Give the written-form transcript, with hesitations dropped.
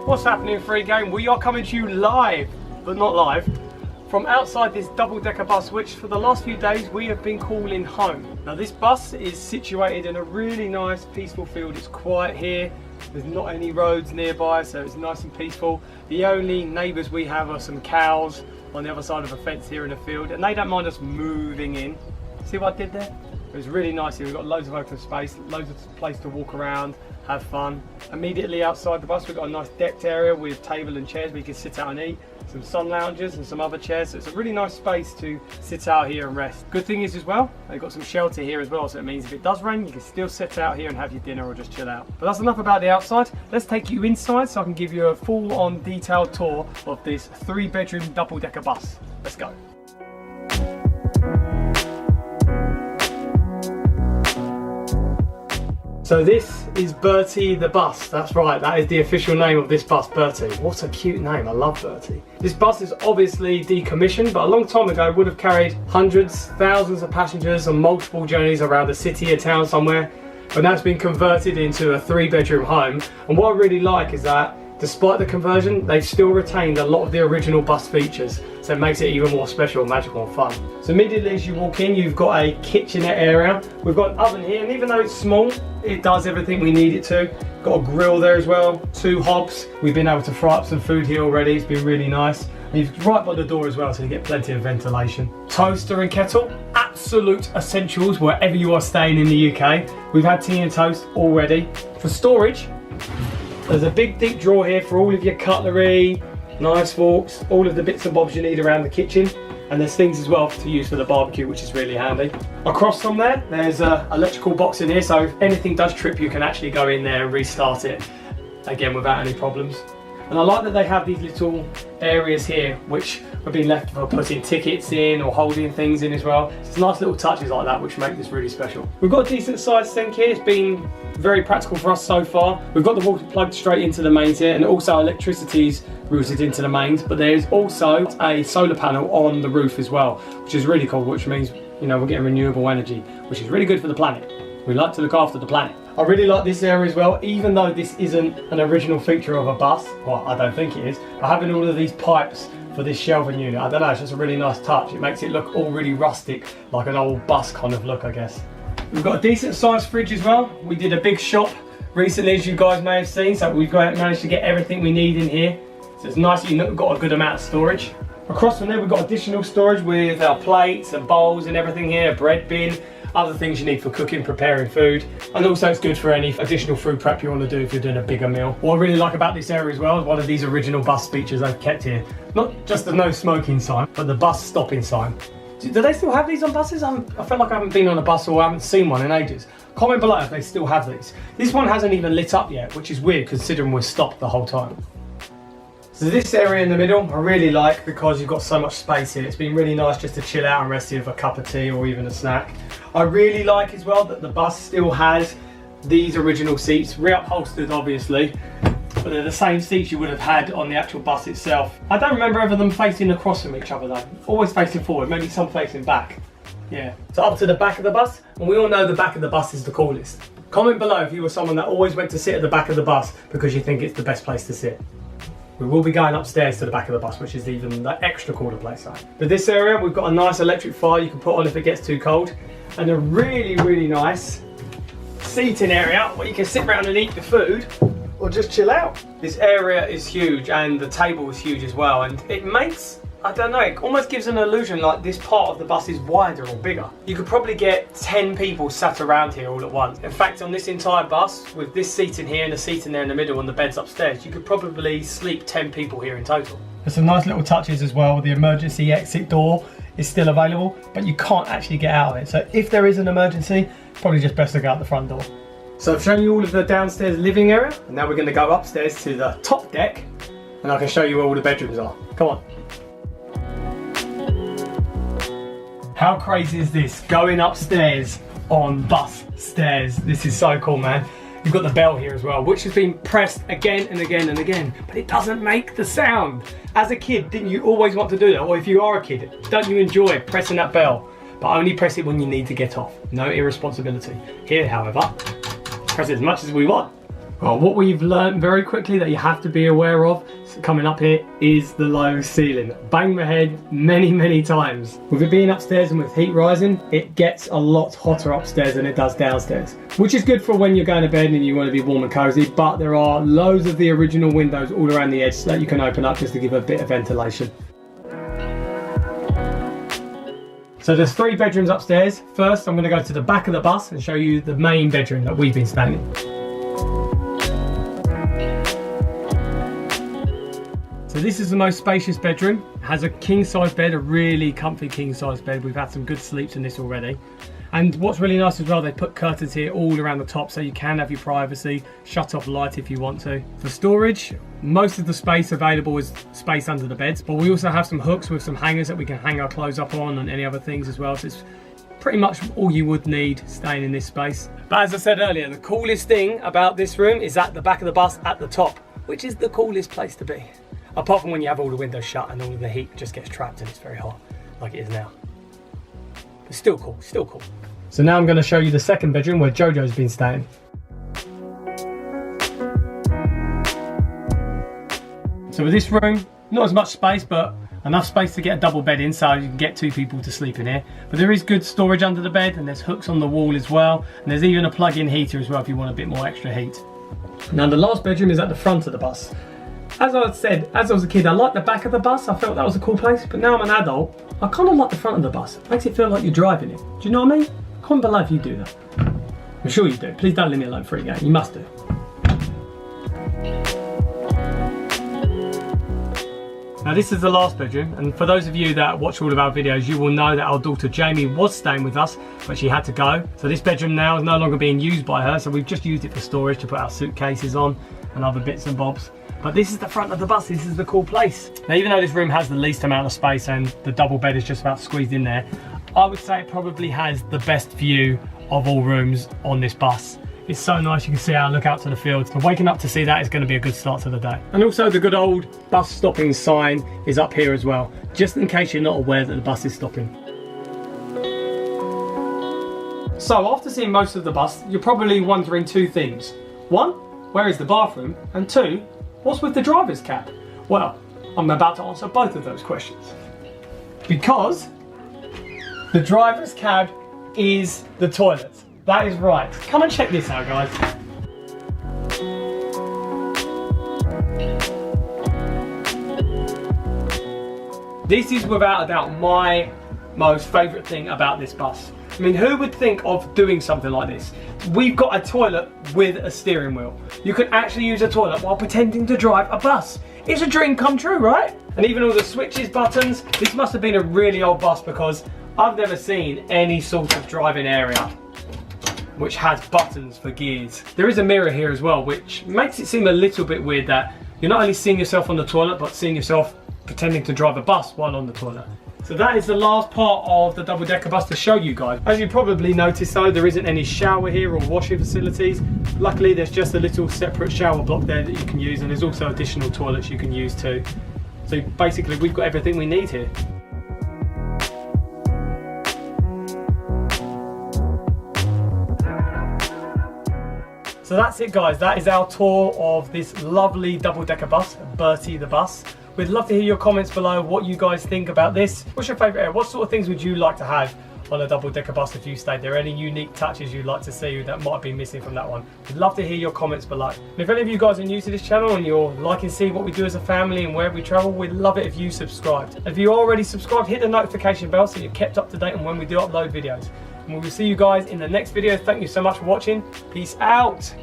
What's happening, Free Game? We are coming to you live, but not live, from outside this double-decker bus, which for the last few days we have been calling home. Now this bus is situated in a really nice, peaceful field. It's quiet here. There's not any roads nearby, so it's nice and peaceful. The only neighbours we have are some cows on the other side of a fence here in the field, and they don't mind us moving in. See what I did there? It was really nice here. We've got loads of open space, loads of place to walk around, have fun. Immediately outside the bus we've got a nice decked area with table and chairs where you can sit out and eat, some sun lounges and some other chairs, so it's a really nice space to sit out here and rest. Good thing is as well, they've got some shelter here as well, so it means if it does rain you can still sit out here and have your dinner or just chill out. But that's enough about the outside. Let's take you inside so I can give you a full-on detailed tour of this 3-bedroom double-decker bus. Let's go. So this is Bertie the bus. That's right, that is the official name of this bus, Bertie. What a cute name, I love Bertie. This bus is obviously decommissioned, but a long time ago it would have carried hundreds, thousands of passengers on multiple journeys around a city or town somewhere. But now it's been converted into a 3-bedroom home. And what I really like is that despite the conversion, they've still retained a lot of the original bus features, so it makes it even more special, magical and fun. So immediately as you walk in, you've got a kitchenette area. We've got an oven here, and even though it's small, it does everything we need it to. Got a grill there as well, 2 hobs. We've been able to fry up some food here already, it's been really nice. And you've right by the door as well, so you get plenty of ventilation. Toaster and kettle, absolute essentials wherever you are staying in the UK. We've had tea and toast already. For storage, there's a big deep drawer here for all of your cutlery, knives, forks, all of the bits and bobs you need around the kitchen. And there's things as well to use for the barbecue, which is really handy. Across from there, there's an electrical box in here, so if anything does trip, you can actually go in there and restart it, again, without any problems. And I like that they have these little areas here which have been left for putting tickets in or holding things in as well. It's nice little touches like that which make this really special. We've got a decent sized sink here. It's been very practical for us so far. We've got the water plugged straight into the mains here, and also electricity's routed into the mains, but there's also a solar panel on the roof as well, which is really cool, which means, you know, we're getting renewable energy, which is really good for the planet. We like to look after the planet. I really like this area as well, even though this isn't an original feature of a bus. Well, I don't think it is, but having all of these pipes for this shelving unit, I don't know, it's just a really nice touch. It makes it look all really rustic, like an old bus kind of look, I guess. We've got a decent sized fridge as well. We did a big shop recently, as you guys may have seen, so we've managed to get everything we need in here. So it's nice that you've got a good amount of storage. Across from there we've got additional storage with our plates and bowls and everything here, a bread bin, other things you need for cooking, preparing food, and also it's good for any additional food prep you want to do if you're doing a bigger meal. What I really like about this area as well is one of these original bus features they've kept here. Not just the no smoking sign, but the bus stopping sign. Do they still have these on buses? I feel like I haven't been on a bus or I haven't seen one in ages. Comment below if they still have these. This one hasn't even lit up yet, which is weird considering we're stopped the whole time. So this area in the middle I really like because you've got so much space here. It's been really nice just to chill out and rest here with a cup of tea or even a snack. I really like as well that the bus still has these original seats, reupholstered obviously, but they're the same seats you would have had on the actual bus itself. I don't remember ever them facing across from each other though. Always facing forward, maybe some facing back. Yeah. So up to the back of the bus, and we all know the back of the bus is the coolest. Comment below if you were someone that always went to sit at the back of the bus because you think it's the best place to sit. We will be going upstairs to the back of the bus, which is even the extra cooler place. But this area, we've got a nice electric fire you can put on if it gets too cold, and a really, really nice seating area where you can sit around and eat the food or just chill out. This area is huge, and the table is huge as well, and it makes, I don't know, it almost gives an illusion like this part of the bus is wider or bigger. You could probably get 10 people sat around here all at once. In fact, on this entire bus, with this seat in here and the seat in there in the middle and the beds upstairs, you could probably sleep 10 people here in total. There's some nice little touches as well. The emergency exit door is still available, but you can't actually get out of it. So if there is an emergency, probably just best to go out the front door. So I've shown you all of the downstairs living area, and now we're going to go upstairs to the top deck, and I can show you where all the bedrooms are. Come on. How crazy is this? Going upstairs on bus stairs. This is so cool, man. You've got the bell here as well, which has been pressed again and again and again, but it doesn't make the sound. As a kid, didn't you always want to do that? Or if you are a kid, don't you enjoy pressing that bell? But only press it when you need to get off. No irresponsibility. Here, however, press it as much as we want. Well, what we've learned very quickly that you have to be aware of coming up here is the low ceiling. Banged my head many times. With it being upstairs and with heat rising, it gets a lot hotter upstairs than it does downstairs, which is good for when you're going to bed and you want to be warm and cozy, but there are loads of the original windows all around the edge that you can open up just to give a bit of ventilation. So there's 3 bedrooms upstairs. First, I'm going to go to the back of the bus and show you the main bedroom that we've been staying in. So this is the most spacious bedroom. It has a king size bed, a really comfy king size bed. We've had some good sleeps in this already. And what's really nice as well, they put curtains here all around the top so you can have your privacy, shut off light if you want to. For storage, most of the space available is space under the beds, but we also have some hooks with some hangers that we can hang our clothes up on and any other things as well. So it's pretty much all you would need staying in this space. But as I said earlier, the coolest thing about this room is at the back of the bus at the top, which is the coolest place to be. Apart from when you have all the windows shut and all of the heat just gets trapped and it's very hot, like it is now. It's still cool, still cool. So now I'm going to show you the second bedroom where Jojo's been staying. So with this room, not as much space, but enough space to get a double bed in so you can get 2 people to sleep in here. But there is good storage under the bed and there's hooks on the wall as well. And there's even a plug-in heater as well if you want a bit more extra heat. Now the last bedroom is at the front of the bus. As I said, as I was a kid, I liked the back of the bus. I felt that was a cool place. But now I'm an adult, I kind of like the front of the bus. It makes it feel like you're driving it. Do you know what I mean? Comment below if you do that. I'm sure you do. Please don't leave me alone for a game. You must do. Now this is the last bedroom, and for those of you that watch all of our videos, you will know that our daughter Jamie was staying with us, but she had to go. So this bedroom now is no longer being used by her, so we've just used it for storage to put our suitcases on and other bits and bobs. But this is the front of the bus, this is the cool place. Now even though this room has the least amount of space and the double bed is just about squeezed in there, I would say it probably has the best view of all rooms on this bus. It's so nice, you can see how I look out to the fields. So waking up to see that is going to be a good start to the day. And also the good old bus stopping sign is up here as well, just in case you're not aware that the bus is stopping. So after seeing most of the bus, you're probably wondering 2 things. 1, where is the bathroom? And 2, what's with the driver's cab? Well, I'm about to answer both of those questions. Because the driver's cab is the toilet. That is right. Come and check this out, guys. This is without a doubt my most favourite thing about this bus. I mean, who would think of doing something like this? We've got a toilet with a steering wheel. You can actually use a toilet while pretending to drive a bus. It's a dream come true, right? And even all the switches, buttons, this must have been a really old bus because I've never seen any sort of driving area which has buttons for gears. There is a mirror here as well, which makes it seem a little bit weird that you're not only seeing yourself on the toilet, but seeing yourself pretending to drive a bus while on the toilet. So that is the last part of the double-decker bus to show you guys. As you probably noticed though, there isn't any shower here or washing facilities. Luckily, there's just a little separate shower block there that you can use, and there's also additional toilets you can use too. So basically, we've got everything we need here. So that's it guys, that is our tour of this lovely double-decker bus, Bertie the bus. We'd love to hear your comments below, what you guys think about this. What's your favourite area? What sort of things would you like to have on a double-decker bus if you stayed there? Any unique touches you'd like to see that might be missing from that one? We'd love to hear your comments below. And if any of you guys are new to this channel and you're liking seeing what we do as a family and wherever we travel, we'd love it if you subscribed. If you're already subscribed, hit the notification bell so you're kept up to date on when we do upload videos. And we will see you guys in the next video. Thank you so much for watching. Peace out.